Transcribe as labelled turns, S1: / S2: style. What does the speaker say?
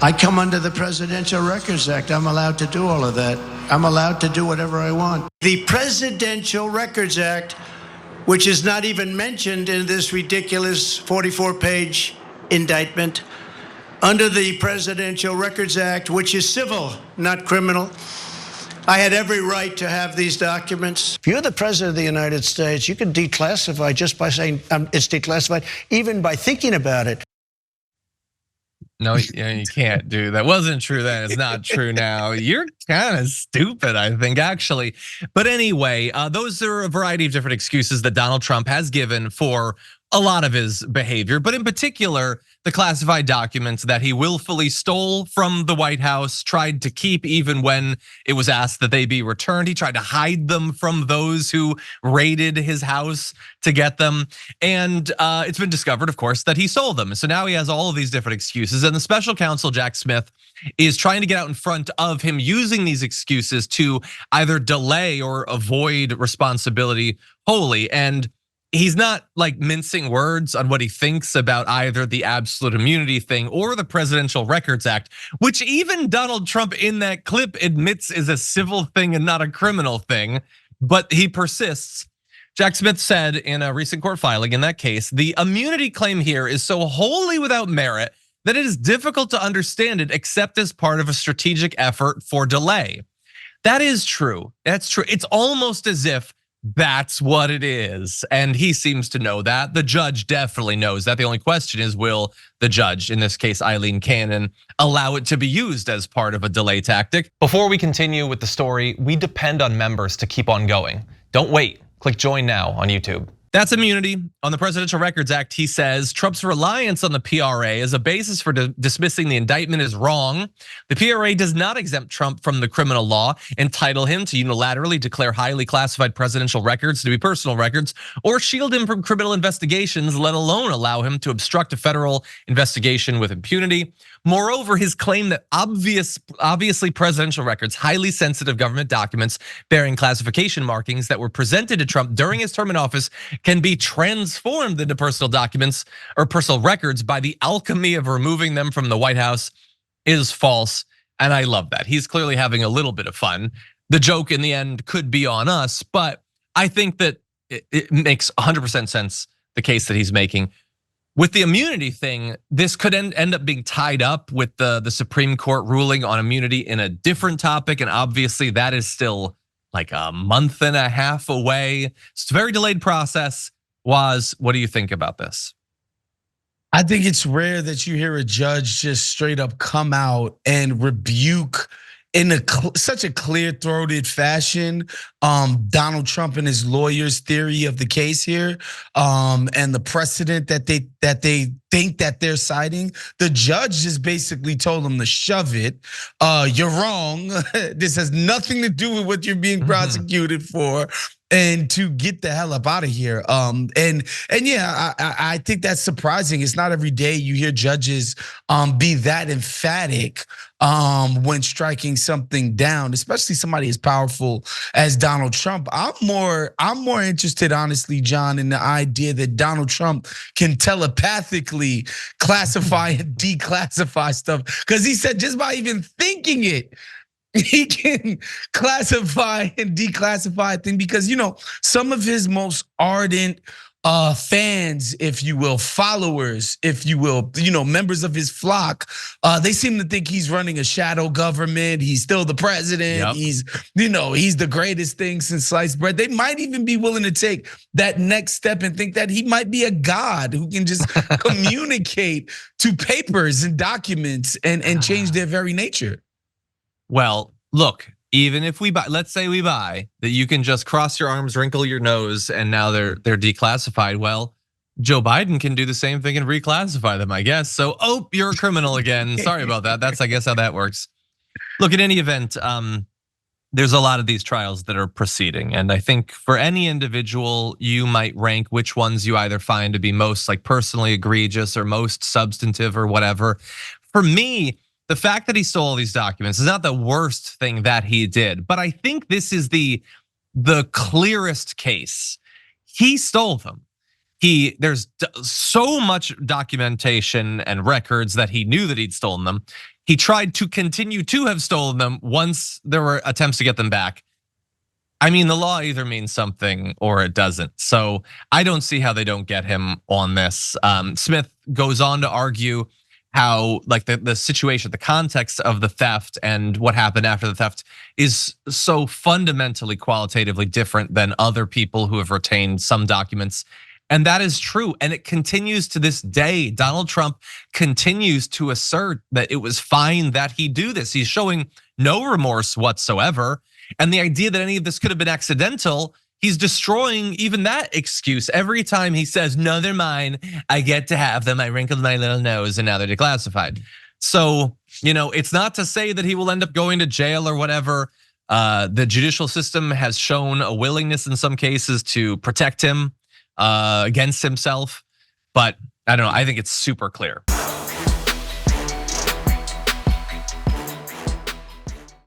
S1: I come under the Presidential Records Act. I'm allowed to do all of that. I'm allowed to do whatever I want. The Presidential Records Act, which is not even mentioned in this ridiculous 44-page indictment, under the Presidential Records Act, which is civil, not criminal, I had every right to have these documents. If you're the President of the United States, you can declassify just by saying it's declassified, even by thinking about it.
S2: No, you can't do that. Wasn't true then. It's not true now. You're kind of stupid, I think, actually. But anyway, those are a variety of different excuses that Donald Trump has given for a lot of his behavior, but in particular, the classified documents that he willfully stole from the White House, tried to keep even when it was asked that they be returned. He tried to hide them from those who raided his house to get them. And it's been discovered, of course, that he stole them. So now he has all of these different excuses. And the special counsel, Jack Smith, is trying to get out in front of him using these excuses to either delay or avoid responsibility wholly. And he's not like mincing words on what he thinks about either the absolute immunity thing or the Presidential Records Act, which even Donald Trump in that clip admits is a civil thing and not a criminal thing, but he persists. Jack Smith said in a recent court filing in that case, the immunity claim here is so wholly without merit that it is difficult to understand it except as part of a strategic effort for delay. That is true. That's true. It's almost as if that's what it is. And he seems to know that. The judge definitely knows that. The only question is, will the judge, in this case, Aileen Cannon, allow it to be used as part of a delay tactic? Before we continue with the story, we depend on members to keep on going. Don't wait. Click join now on YouTube. That's immunity. On the Presidential Records Act, he says Trump's reliance on the PRA as a basis for dismissing the indictment is wrong. The PRA does not exempt Trump from the criminal law, entitle him to unilaterally declare highly classified presidential records to be personal records, or shield him from criminal investigations, let alone allow him to obstruct a federal investigation with impunity. Moreover, his claim that obviously presidential records, highly sensitive government documents bearing classification markings that were presented to Trump during his term in office can be transformed into personal documents or personal records by the alchemy of removing them from the White House is false. And I love that. He's clearly having a little bit of fun. The joke in the end could be on us, but I think that it makes 100% sense, the case that he's making. With the immunity thing, this could end up being tied up with the Supreme Court ruling on immunity in a different topic. And obviously that is still like a month and a half away. It's a very delayed process. Woz, what do you think about this?
S3: I think it's rare that you hear a judge just straight up come out and rebuke in such a clear-throated fashion Donald Trump and his lawyers' theory of the case here, and the precedent that they think that they're citing. The judge just basically told him to shove it. You're wrong. This has nothing to do with what you're being prosecuted for, and to get the hell up out of here. And yeah, I think that's surprising. It's not every day you hear judges be that emphatic when striking something down, especially somebody as powerful as Donald Trump. I'm more interested, honestly, John, in the idea that Donald Trump can telepathically classify and declassify stuff, because he said just by even thinking it, he can classify and declassify things. Because some of his most ardent fans, if you will, followers, if you will, members of his flock, they seem to think he's running a shadow government. He's still the president. Yep. He's the greatest thing since sliced bread. They might even be willing to take that next step and think that he might be a god who can just communicate to papers and documents and change their very nature.
S2: Well, look, even if we buy, let's say we buy that you can just cross your arms, wrinkle your nose, and now they're declassified. Well, Joe Biden can do the same thing and reclassify them, I guess. So, you're a criminal again. Sorry about that. That's, I guess, how that works. Look, in any event, there's a lot of these trials that are proceeding. And I think for any individual, you might rank which ones you either find to be most like personally egregious or most substantive or whatever. For me, the fact that he stole all these documents is not the worst thing that he did, but I think this is the clearest case. He stole them. There's so much documentation and records that he knew that he'd stolen them. He tried to continue to have stolen them once there were attempts to get them back. I mean, the law either means something or it doesn't. So I don't see how they don't get him on this. Smith goes on to argue how like the situation, the context of the theft and what happened after the theft is so fundamentally qualitatively different than other people who have retained some documents. And that is true. And it continues to this day. Donald Trump continues to assert that it was fine that he do this. He's showing no remorse whatsoever. And the idea that any of this could have been accidental, he's destroying even that excuse. Every time he says, no, they're mine, I get to have them, I wrinkled my little nose and now they're declassified. So, it's not to say that he will end up going to jail or whatever. The judicial system has shown a willingness in some cases to protect him against himself. But I don't know, I think it's super clear.